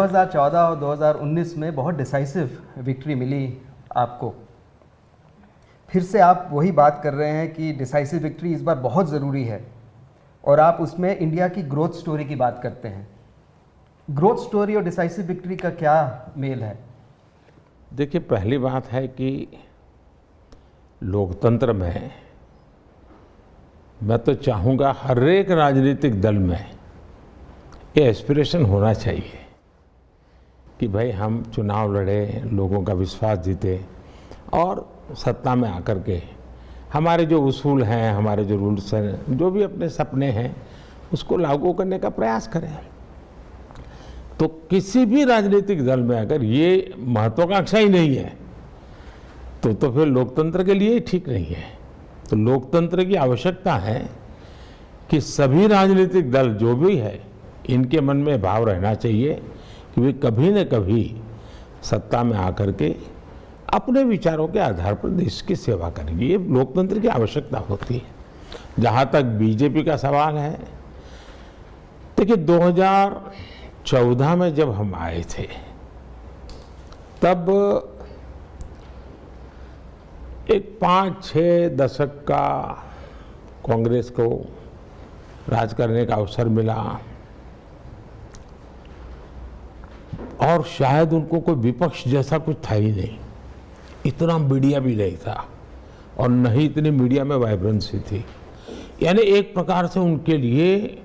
2014 और 2019 में बहुत डिसाइसिव विक्ट्री मिली आपको। फिर से आप वही बात कर रहे हैं कि डिसाइसिव विक्ट्री इस बार बहुत ज़रूरी है और आप उसमें इंडिया की ग्रोथ स्टोरी की बात करते हैं। ग्रोथ स्टोरी और डिसाइसिव विक्ट्री का क्या मेल है? देखिए, पहली बात है कि लोकतंत्र में मैं तो चाहूँगा हर एक राजनीतिक दल में ये एस्पिरेशन होना चाहिए कि भाई हम चुनाव लड़े, लोगों का विश्वास जीते और सत्ता में आकर के हमारे जो उसूल हैं, हमारे जो रूल्स हैं, जो भी अपने सपने हैं, उसको लागू करने का प्रयास करें। तो किसी भी राजनीतिक दल में अगर ये महत्वाकांक्षा ही नहीं है तो फिर लोकतंत्र के लिए ही ठीक नहीं है। तो लोकतंत्र की आवश्यकता है कि सभी राजनीतिक दल जो भी है, इनके मन में भाव रहना चाहिए कि वे कभी न कभी सत्ता में आकर के अपने विचारों के आधार पर देश की सेवा करेंगे। ये लोकतंत्र की आवश्यकता होती है। जहाँ तक बीजेपी का सवाल है, देखिए 2014 में जब हम आए थे तब एक 5-6 दशक का कांग्रेस को राज करने का अवसर मिला और शायद उनको कोई विपक्ष जैसा कुछ था ही नहीं, इतना मीडिया भी नहीं था और न ही इतनी मीडिया में वाइब्रेंसी थी। यानी एक प्रकार से उनके लिए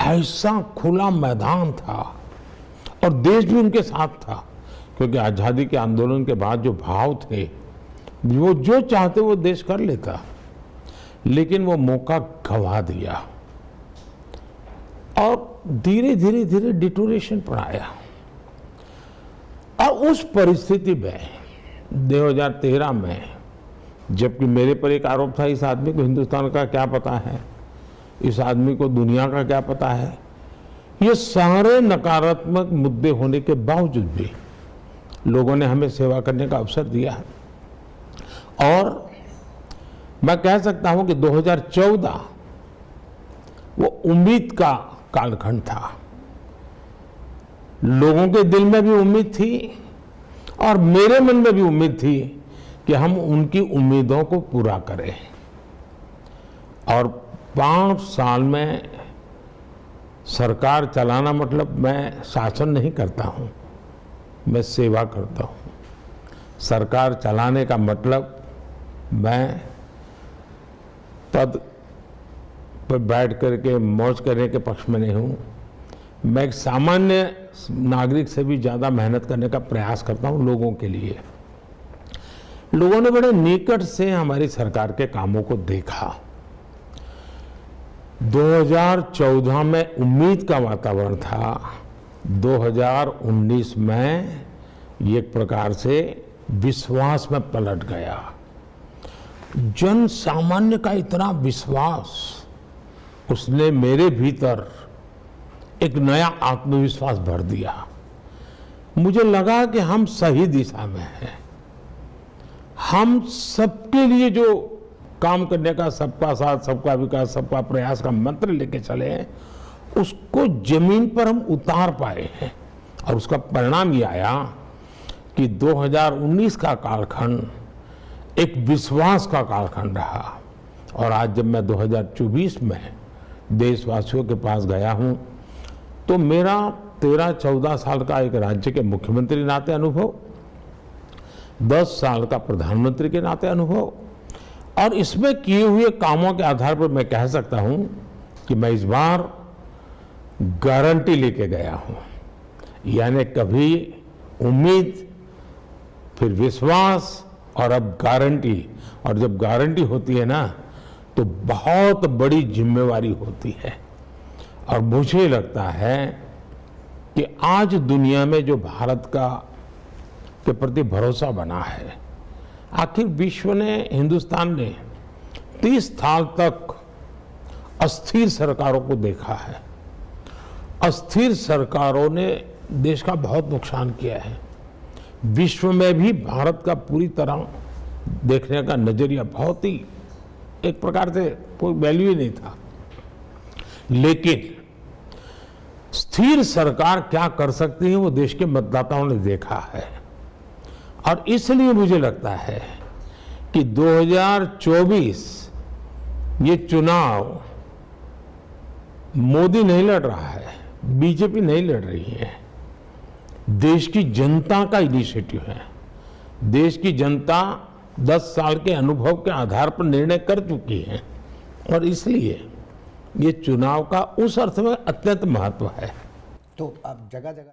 ऐसा खुला मैदान था और देश भी उनके साथ था, क्योंकि आज़ादी के आंदोलन के बाद जो भाव थे, वो जो चाहते वो देश कर लेता, लेकिन वो मौका गंवा दिया और धीरे धीरे धीरे डिटोरेशन पर आया। और उस परिस्थिति में 2013 में, जबकि मेरे पर एक आरोप था, इस आदमी को हिंदुस्तान का क्या पता है, इस आदमी को दुनिया का क्या पता है, ये सारे नकारात्मक मुद्दे होने के बावजूद भी लोगों ने हमें सेवा करने का अवसर दिया। और मैं कह सकता हूं कि 2014 वो उम्मीद का कालखंड था। लोगों के दिल में भी उम्मीद थी और मेरे मन में भी उम्मीद थी कि हम उनकी उम्मीदों को पूरा करें। और 5 साल में सरकार चलाना मतलब मैं शासन नहीं करता हूं, मैं सेवा करता हूं। सरकार चलाने का मतलब मैं पद पर बैठ करके मौज करने के पक्ष में नहीं हूं। मैं एक सामान्य नागरिक से भी ज़्यादा मेहनत करने का प्रयास करता हूं लोगों के लिए। लोगों ने बड़े निकट से हमारी सरकार के कामों को देखा। 2014 में उम्मीद का वातावरण था, 2019 में ये एक प्रकार से विश्वास में पलट गया। जन सामान्य का इतना विश्वास, उसने मेरे भीतर एक नया आत्मविश्वास भर दिया। मुझे लगा कि हम सही दिशा में हैं। हम सबके लिए जो काम करने का, सबका साथ, सबका विकास, सबका प्रयास का मंत्र लेके चले हैं, उसको जमीन पर हम उतार पाए हैं। और उसका परिणाम ये आया कि 2019 का कालखंड एक विश्वास का कालखंड रहा। और आज जब मैं 2024 में देशवासियों के पास गया हूं, तो मेरा 13-14 साल का एक राज्य के मुख्यमंत्री नाते अनुभव, 10 साल का प्रधानमंत्री के नाते अनुभव, और इसमें किए हुए कामों के आधार पर मैं कह सकता हूं कि मैं इस बार गारंटी लेके गया हूं। यानी कभी उम्मीद, फिर विश्वास और अब गारंटी। और जब गारंटी होती है ना, तो बहुत बड़ी जिम्मेवारी होती है। और मुझे लगता है कि आज दुनिया में जो भारत का के प्रति भरोसा बना है, आखिर विश्व ने, हिंदुस्तान ने 30 साल तक अस्थिर सरकारों को देखा है। अस्थिर सरकारों ने देश का बहुत नुकसान किया है। विश्व में भी भारत का पूरी तरह देखने का नजरिया बहुत ही एक प्रकार से कोई वैल्यू ही नहीं था। लेकिन स्थिर सरकार क्या कर सकती है वो देश के मतदाताओं ने देखा है। और इसलिए मुझे लगता है कि 2024 ये चुनाव मोदी नहीं लड़ रहा है, बीजेपी नहीं लड़ रही है, देश की जनता का इनिशिएटिव है। देश की जनता 10 साल के अनुभव के आधार पर निर्णय कर चुकी है और इसलिए ये चुनाव का उस अर्थ में अत्यंत महत्व है। तो अब जगह जगह